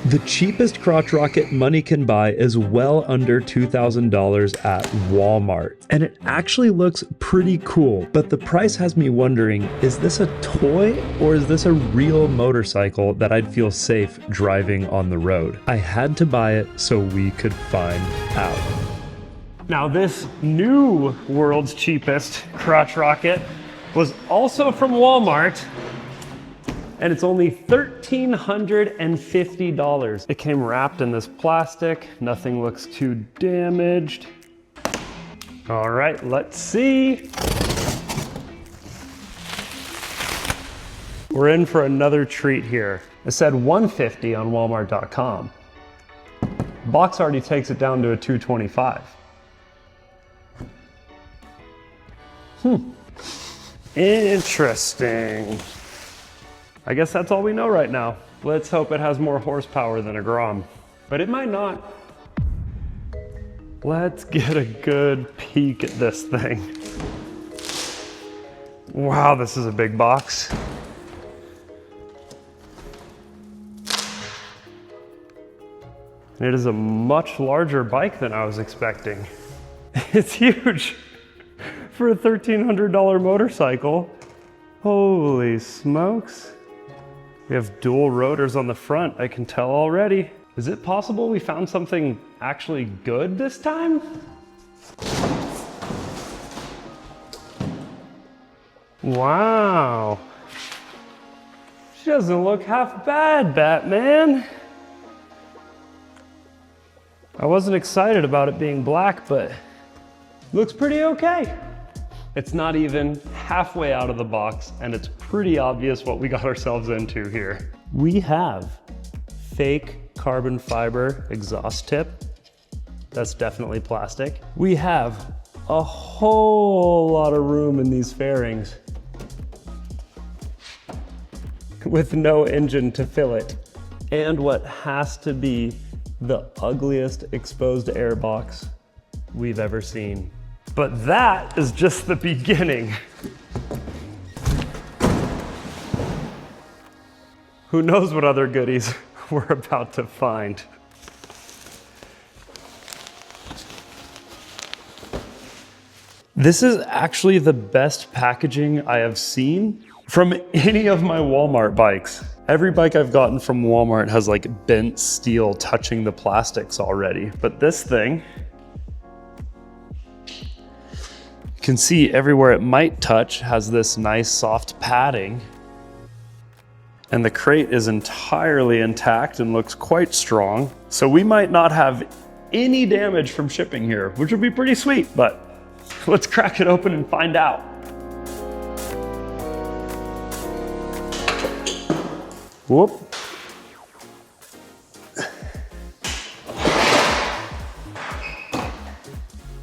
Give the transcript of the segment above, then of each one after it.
The cheapest crotch rocket money can buy is well under $2,000 at Walmart, and it actually looks pretty cool, but the price has me wondering, is this a toy or is this a real motorcycle that I'd feel safe driving on the road? I had to buy it so we could find out. Now this new world's cheapest crotch rocket was also from Walmart, and it's only $1,350. It came wrapped in this plastic. Nothing looks too damaged. All right, let's see. We're in for another treat here. It said $150 on Walmart.com. Box already takes it down to a $225. Interesting. I guess that's all we know right now. Let's hope it has more horsepower than a Grom, but it might not. Let's get a good peek at this thing. Wow, this is a big box. It is a much larger bike than I was expecting. It's huge for a $1,300 motorcycle. Holy smokes. We have dual rotors on the front, I can tell already. Is it possible we found something actually good this time? Wow. She doesn't look half bad, Batman. I wasn't excited about it being black, but it looks pretty okay. It's not even halfway out of the box, and it's pretty obvious what we got ourselves into here. We have fake carbon fiber exhaust tip. That's definitely plastic. We have a whole lot of room in these fairings with no engine to fill it. And what has to be the ugliest exposed air box we've ever seen. But that is just the beginning. Who knows what other goodies we're about to find. This is actually the best packaging I have seen from any of my Walmart bikes. Every bike I've gotten from Walmart has like bent steel touching the plastics already, but this thing, you can see everywhere it might touch has this nice soft padding, and the crate is entirely intact and looks quite strong. So we might not have any damage from shipping here, which would be pretty sweet, but let's crack it open and find out. Whoop.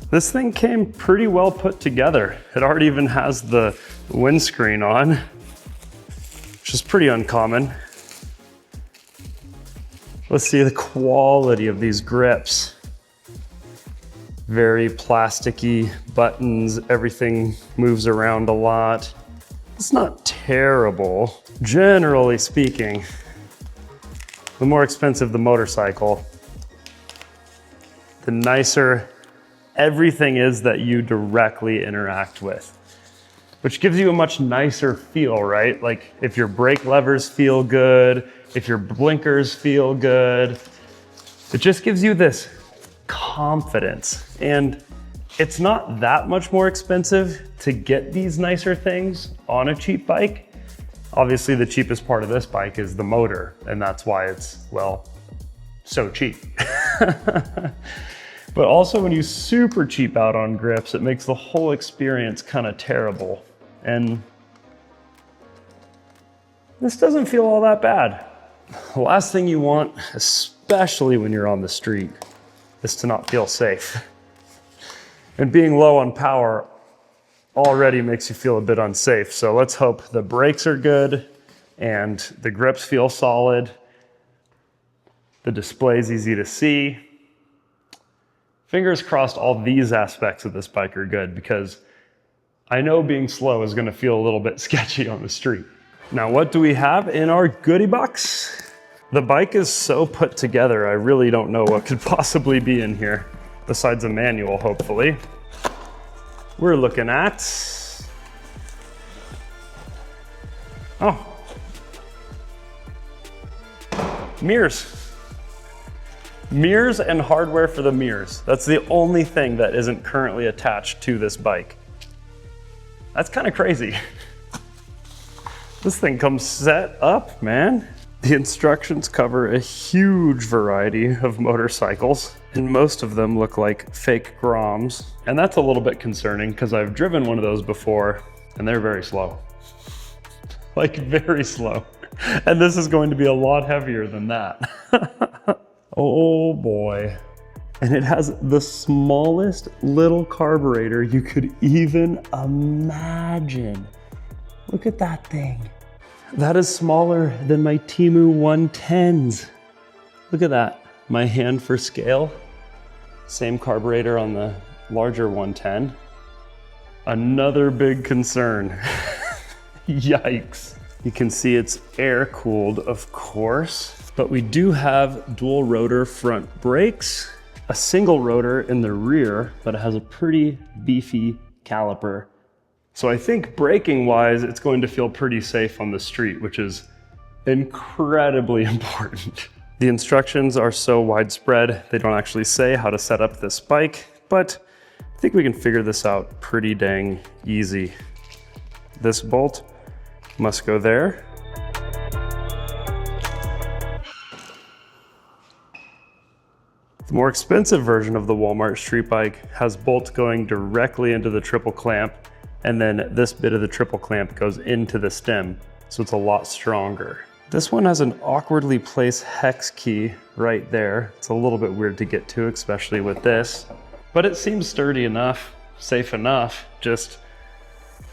This thing came pretty well put together. It already even has the windscreen on, which is pretty uncommon. Let's see the quality of these grips. Very plasticky buttons, everything moves around a lot. It's not terrible. Generally speaking, the more expensive the motorcycle, the nicer everything is that you directly interact with, which gives you a much nicer feel, right? Like if your brake levers feel good, if your blinkers feel good, it just gives you this confidence. And it's not that much more expensive to get these nicer things on a cheap bike. Obviously, the cheapest part of this bike is the motor, and that's why it's, well, so cheap. But also when you super cheap out on grips, it makes the whole experience kind of terrible. And this doesn't feel all that bad. The last thing you want, especially when you're on the street, is to not feel safe. And being low on power already makes you feel a bit unsafe. So let's hope the brakes are good and the grips feel solid. The display's easy to see. Fingers crossed all these aspects of this bike are good, because I know being slow is gonna feel a little bit sketchy on the street. Now, what do we have in our goodie box? The bike is so put together, I really don't know what could possibly be in here, besides a manual, hopefully. We're looking at, oh, mirrors. Mirrors and hardware for the mirrors. That's the only thing that isn't currently attached to this bike. That's kind of crazy. This thing comes set up, man. The instructions cover a huge variety of motorcycles, and most of them look like fake Groms. And that's a little bit concerning because I've driven one of those before and they're very slow. Like very slow. And this is going to be a lot heavier than that. Oh boy. And it has the smallest little carburetor you could even imagine. Look at that thing. That is smaller than my Temu 110s. Look at that. My hand for scale. Same carburetor on the larger 110. Another big concern. Yikes. You can see it's air cooled, of course, but we do have dual rotor front brakes, a single rotor in the rear, but it has a pretty beefy caliper. So I think braking wise, it's going to feel pretty safe on the street, which is incredibly important. The instructions are so widespread, they don't actually say how to set up this bike, but I think we can figure this out pretty dang easy. This bolt must go there. The more expensive version of the Wal-Mart street bike has bolts going directly into the triple clamp, and then this bit of the triple clamp goes into the stem, so it's a lot stronger. This one has an awkwardly placed hex key right there. It's a little bit weird to get to, especially with this, but it seems sturdy enough, safe enough, just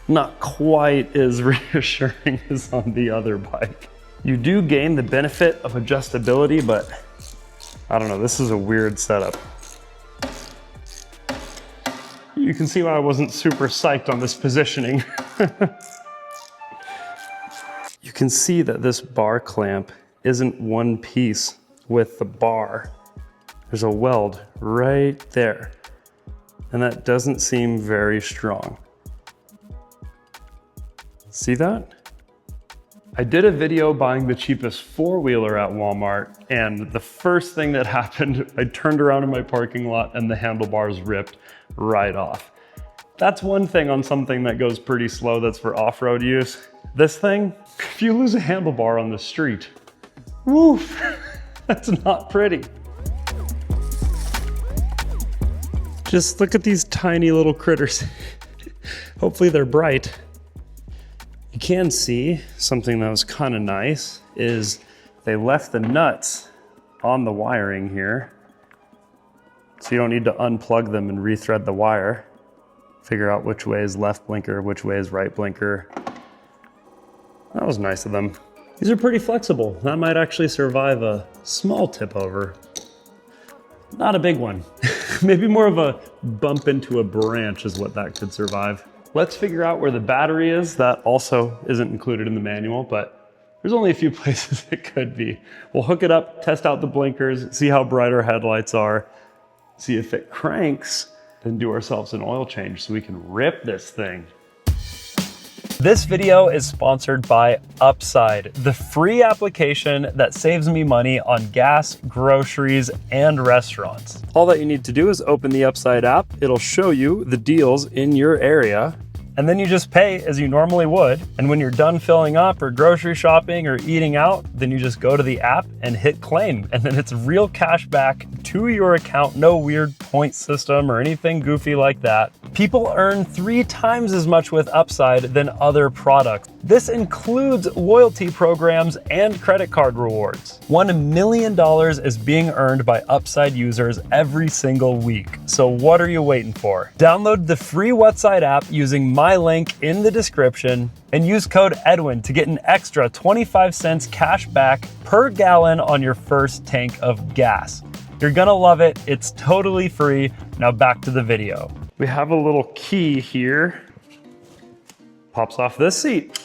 not quite as reassuring as on the other bike. You do gain the benefit of adjustability, but I don't know, this is a weird setup. You can see why I wasn't super psyched on this positioning. You can see that this bar clamp isn't one piece with the bar. There's a weld right there, and that doesn't seem very strong. See that? I did a video buying the cheapest four-wheeler at Walmart, and the first thing that happened, I turned around in my parking lot and the handlebars ripped right off. That's one thing on something that goes pretty slow that's for off-road use. This thing, if you lose a handlebar on the street, woof, that's not pretty. Just look at these tiny little critters. Hopefully they're bright. You can see something that was kind of nice is they left the nuts on the wiring here. So you don't need to unplug them and rethread the wire. Figure out which way is left blinker, which way is right blinker. That was nice of them. These are pretty flexible. That might actually survive a small tip over. Not a big one. Maybe more of a bump into a branch is what that could survive. Let's figure out where the battery is. That also isn't included in the manual, but there's only a few places it could be. We'll hook it up, test out the blinkers, see how bright our headlights are, see if it cranks, then do ourselves an oil change so we can rip this thing. This video is sponsored by Upside, the free application that saves me money on gas, groceries, and restaurants. All that you need to do is open the Upside app. It'll show you the deals in your area, and then you just pay as you normally would. And when you're done filling up or grocery shopping or eating out, then you just go to the app and hit claim. And then it's real cash back to your account. No weird point system or anything goofy like that. People earn 3 times as much with Upside than other products. This includes loyalty programs and credit card rewards. $1 million is being earned by Upside users every single week. So what are you waiting for? Download the free Whatside app using my link in the description and use code Edwin to get an extra 25 cents cash back per gallon on your first tank of gas. You're gonna love it. It's totally free. Now back to the video. We have a little key here. Pops off this seat.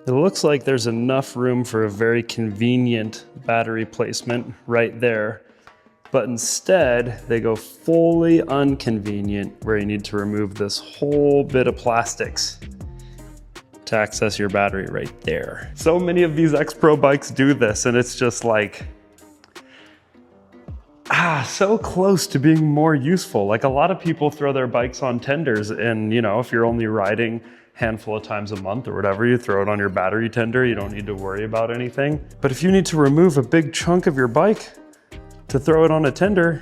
It looks like there's enough room for a very convenient battery placement right there, but instead they go fully inconvenient where you need to remove this whole bit of plastics to access your battery right there. So many of these X-Pro bikes do this, and it's just like, so close to being more useful. Like, a lot of people throw their bikes on tenders, and you know, if you're only riding a handful of times a month or whatever, you throw it on your battery tender, you don't need to worry about anything. But if you need to remove a big chunk of your bike to throw it on a tender,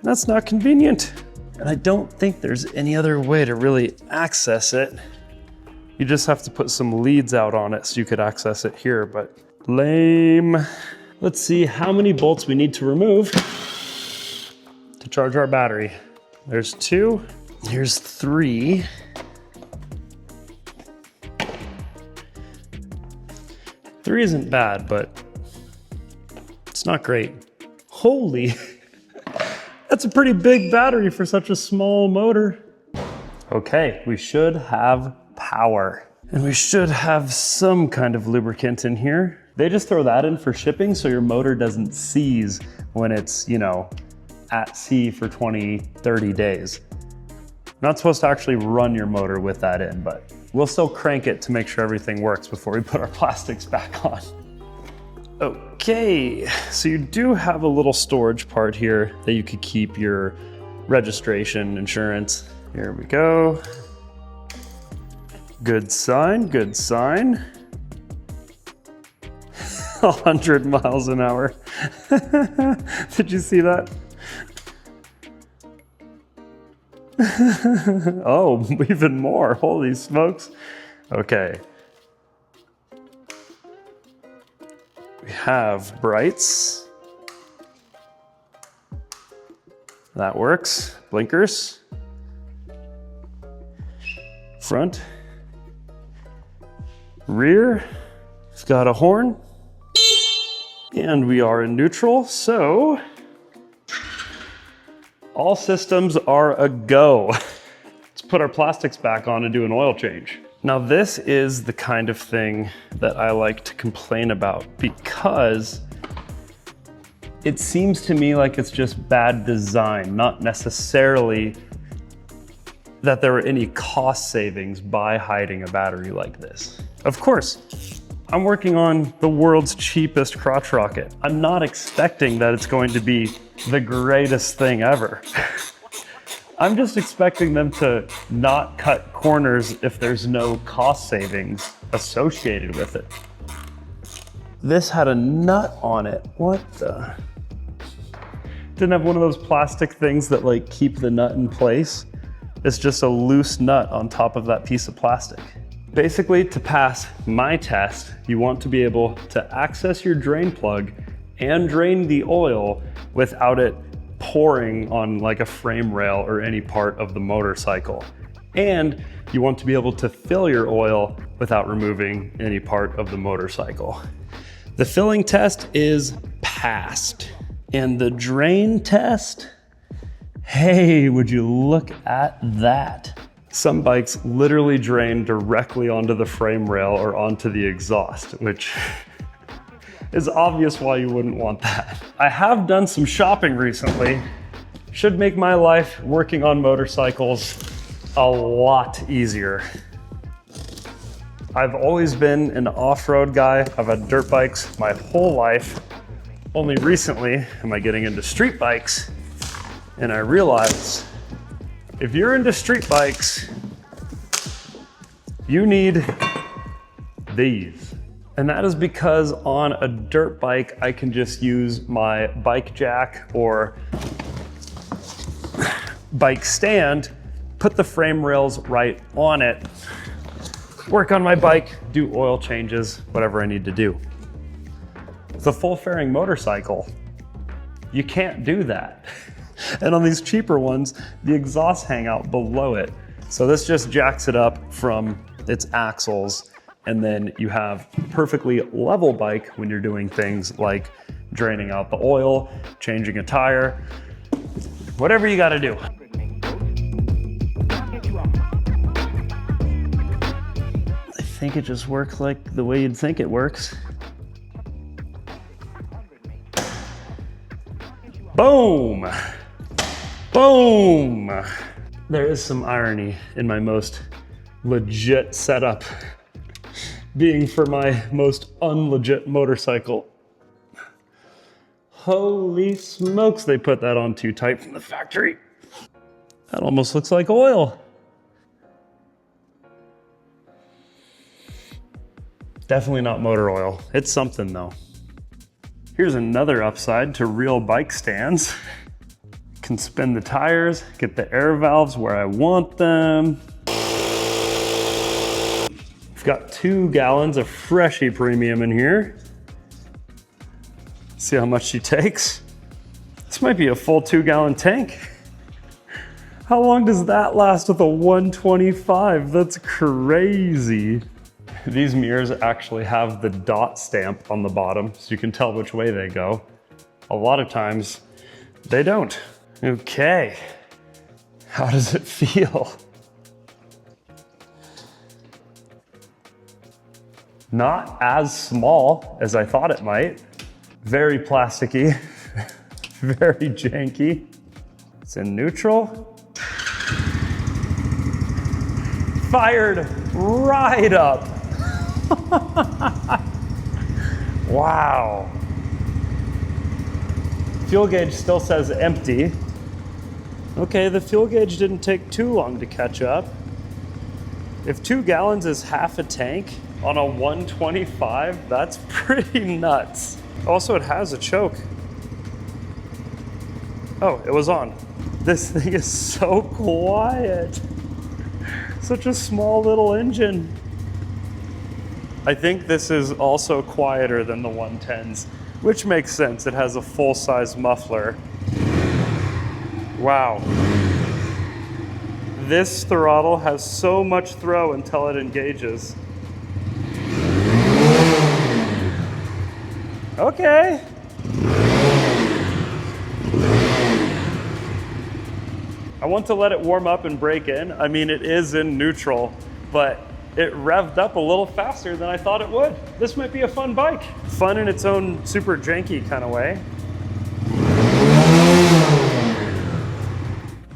that's not convenient. And I don't think there's any other way to really access it. You just have to put some leads out on it so you could access it here, but lame. Let's see how many bolts we need to remove to charge our battery. There's 2, here's 3. Three isn't bad, but it's not great. Holy, that's a pretty big battery for such a small motor. Okay, we should have power. And we should have some kind of lubricant in here. They just throw that in for shipping so your motor doesn't seize when it's, you know, at sea for 20, 30 days. Not supposed to actually run your motor with that in, but we'll still crank it to make sure everything works before we put our plastics back on. Okay, so you do have a little storage part here that you could keep your registration, insurance. Here we go. Good sign, good sign. 100 miles an hour. Did you see that? Oh, even more, holy smokes. Okay. We have brights. That works. Blinkers. Front. Rear. It's got a horn. And we are in neutral, so all systems are a go. Let's put our plastics back on and do an oil change. Now this is the kind of thing that I like to complain about because it seems to me like it's just bad design, not necessarily that there were any cost savings by hiding a battery like this. Of course, I'm working on the world's cheapest crotch rocket. I'm not expecting that it's going to be the greatest thing ever. I'm just expecting them to not cut corners if there's no cost savings associated with it. This had a nut on it. What the? Didn't have one of those plastic things that like keep the nut in place. It's just a loose nut on top of that piece of plastic. Basically, to pass my test, you want to be able to access your drain plug and drain the oil without it pouring on like a frame rail or any part of the motorcycle. And you want to be able to fill your oil without removing any part of the motorcycle. The filling test is passed. And the drain test, hey, would you look at that? Some bikes literally drain directly onto the frame rail or onto the exhaust, which is obvious why you wouldn't want that. I have done some shopping recently. Should make my life working on motorcycles a lot easier. I've always been an off-road guy. I've had dirt bikes my whole life. Only recently am I getting into street bikes, and I realized if you're into street bikes, you need these. And that is because on a dirt bike, I can just use my bike jack or bike stand, put the frame rails right on it, work on my bike, do oil changes, whatever I need to do. With a full fairing motorcycle, you can't do that. And on these cheaper ones, the exhausts hang out below it. So this just jacks it up from its axles, and then you have a perfectly level bike when you're doing things like draining out the oil, changing a tire, whatever you gotta do. I think it just works like the way you'd think it works. Boom! Boom! There is some irony in my most legit setup being for my most unlegit motorcycle. Holy smokes, they put that on too tight from the factory. That almost looks like oil. Definitely not motor oil. It's something though. Here's another upside to real bike stands. Can spin the tires, get the air valves where I want them. I've got 2 gallons of Freshie Premium in here. See how much she takes? This might be a full 2-gallon tank. How long does that last with a 125? That's crazy. These mirrors actually have the dot stamp on the bottom, so you can tell which way they go. A lot of times, they don't. Okay, how does it feel? Not as small as I thought it might. Very plasticky, very janky. It's in neutral. Fired right up. Wow. Fuel gauge still says empty. Okay, the fuel gauge didn't take too long to catch up. If 2 gallons is half a tank on a 125, that's pretty nuts. Also, it has a choke. Oh, it was on. This thing is so quiet. Such a small little engine. I think this is also quieter than the 110s, which makes sense. It has a full-size muffler. Wow. This throttle has so much throw until it engages. Okay. I want to let it warm up and break in. I mean, it is in neutral, but it revved up a little faster than I thought it would. This might be a fun bike. Fun in its own super janky kind of way.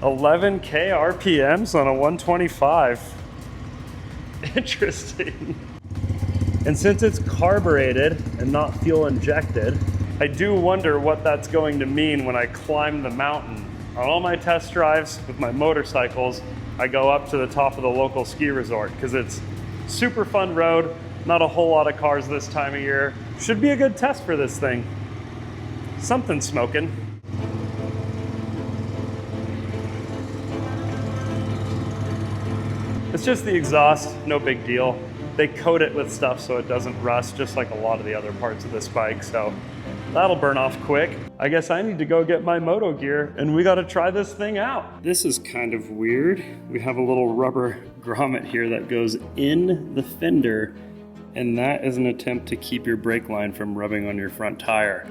11K RPMs on a 125. Interesting. And since it's carbureted and not fuel injected, I do wonder what that's going to mean when I climb the mountain. On all my test drives with my motorcycles, I go up to the top of the local ski resort because it's super fun road, not a whole lot of cars this time of year. Should be a good test for this thing. Something's smoking. It's just the exhaust, no big deal. They coat it with stuff so it doesn't rust, just like a lot of the other parts of this bike, so that'll burn off quick. I guess I need to go get my moto gear and we gotta try this thing out. This is kind of weird. We have a little rubber grommet here that goes in the fender, and that is an attempt to keep your brake line from rubbing on your front tire.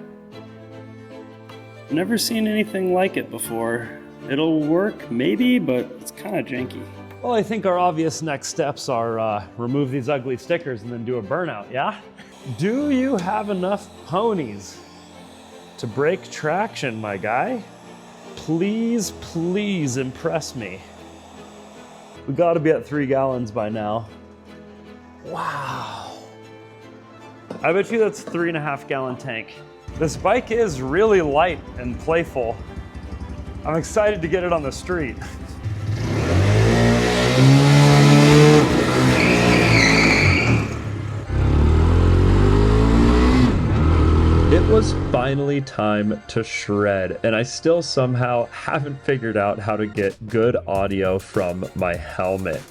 Never seen anything like it before. It'll work maybe, but it's kind of janky. Well, I think our obvious next steps are remove these ugly stickers and then do a burnout, yeah? Do you have enough ponies to break traction, my guy? Please, please impress me. We gotta be at 3 gallons by now. Wow. I bet you that's a 3.5 gallon tank. This bike is really light and playful. I'm excited to get it on the street. It was finally time to shred, and I still somehow haven't figured out how to get good audio from my helmet.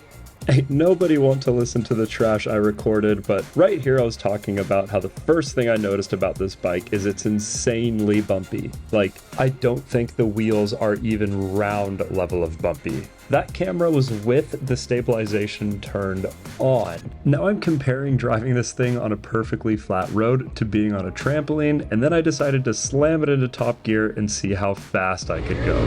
Ain't nobody want to listen to the trash I recorded, but right here I was talking about how the first thing I noticed about this bike is it's insanely bumpy. Like, I don't think the wheels are even round level of bumpy. That camera was with the stabilization turned on. Now I'm comparing driving this thing on a perfectly flat road to being on a trampoline, and then I decided to slam it into top gear and see how fast I could go.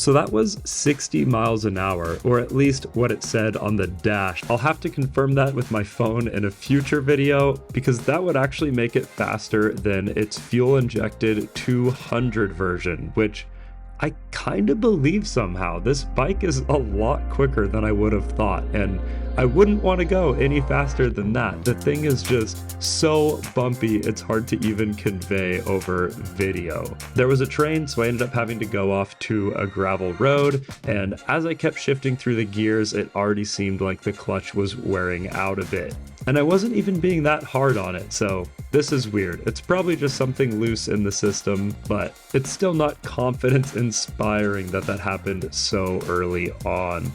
So that was 60 miles an hour, or at least what it said on the dash. I'll have to confirm that with my phone in a future video, because that would actually make it faster than its fuel-injected 200 version, which I kind of believe somehow. This bike is a lot quicker than I would have thought, and I wouldn't want to go any faster than that. The thing is just so bumpy, it's hard to even convey over video. There was a train, so I ended up having to go off to a gravel road, and as I kept shifting through the gears, it already seemed like the clutch was wearing out a bit. And I wasn't even being that hard on it, so this is weird. It's probably just something loose in the system, but it's still not confidence inspiring that that happened so early on.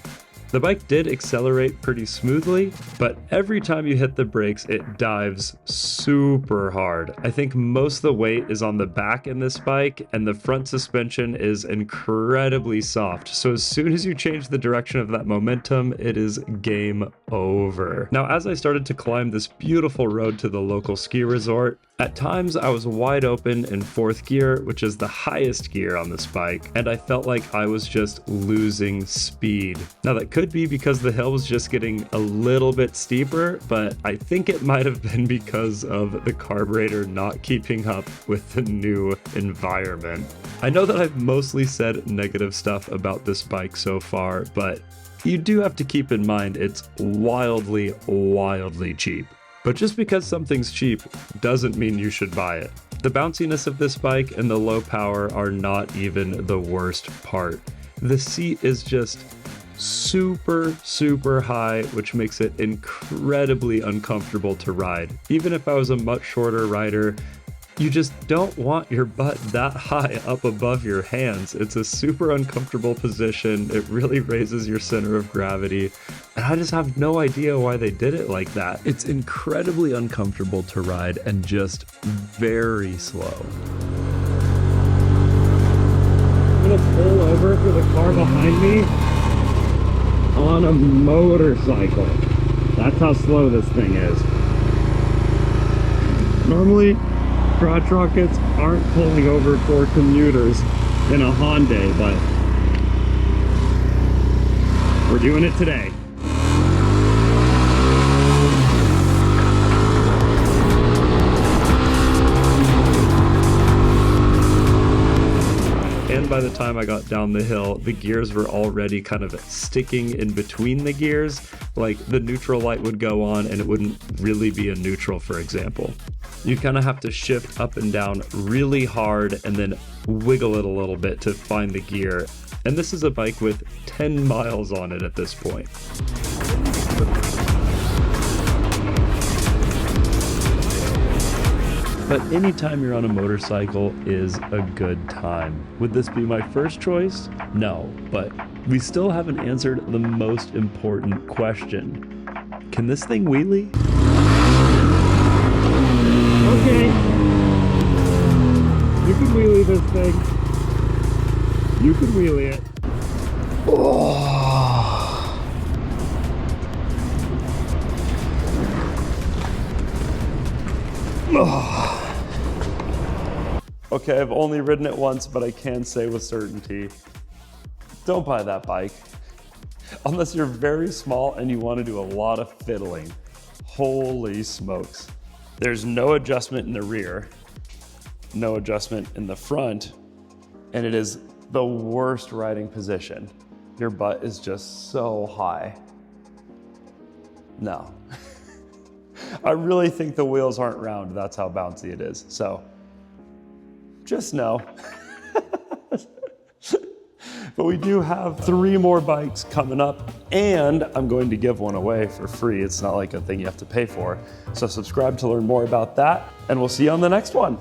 The bike did accelerate pretty smoothly, but every time you hit the brakes, it dives super hard. I think most of the weight is on the back in this bike, and the front suspension is incredibly soft. So as soon as you change the direction of that momentum, it is game over. Now, as I started to climb this beautiful road to the local ski resort, at times I was wide open in 4th gear, which is the highest gear on this bike, and I felt like I was just losing speed. Now that could be because the hill was just getting a little bit steeper, but I think it might have been because of the carburetor not keeping up with the new environment. I know that I've mostly said negative stuff about this bike so far, but you do have to keep in mind it's wildly, wildly cheap. But just because something's cheap doesn't mean you should buy it. The bounciness of this bike and the low power are not even the worst part. The seat is just super, super high, which makes it incredibly uncomfortable to ride. Even if I was a much shorter rider, you just don't want your butt that high up above your hands. It's a super uncomfortable position. It really raises your center of gravity. And I just have no idea why they did it like that. It's incredibly uncomfortable to ride and just very slow. I'm gonna pull over for the car behind me on a motorcycle. That's how slow this thing is. Normally, crotch rockets aren't pulling over for commuters in a Hyundai, but we're doing it today. And by the time I got down the hill, the gears were already kind of sticking in between the gears. Like the neutral light would go on and it wouldn't really be a neutral, for example. You kind of have to shift up and down really hard and then wiggle it a little bit to find the gear. And this is a bike with 10 miles on it at this point. But anytime you're on a motorcycle is a good time. Would this be my first choice? No, but we still haven't answered the most important question. Can this thing wheelie? Okay. You can wheelie this thing. You can wheelie it. Oh. Oh. Okay, I've only ridden it once, but I can say with certainty, don't buy that bike. Unless you're very small and you want to do a lot of fiddling. Holy smokes. There's no adjustment in the rear, no adjustment in the front, and it is the worst riding position. Your butt is just so high. No. I really think the wheels aren't round, that's how bouncy it is. So, just know. But we do have 3 more bikes coming up, and I'm going to give one away for free. It's not like a thing you have to pay for. So subscribe to learn more about that, and we'll see you on the next one.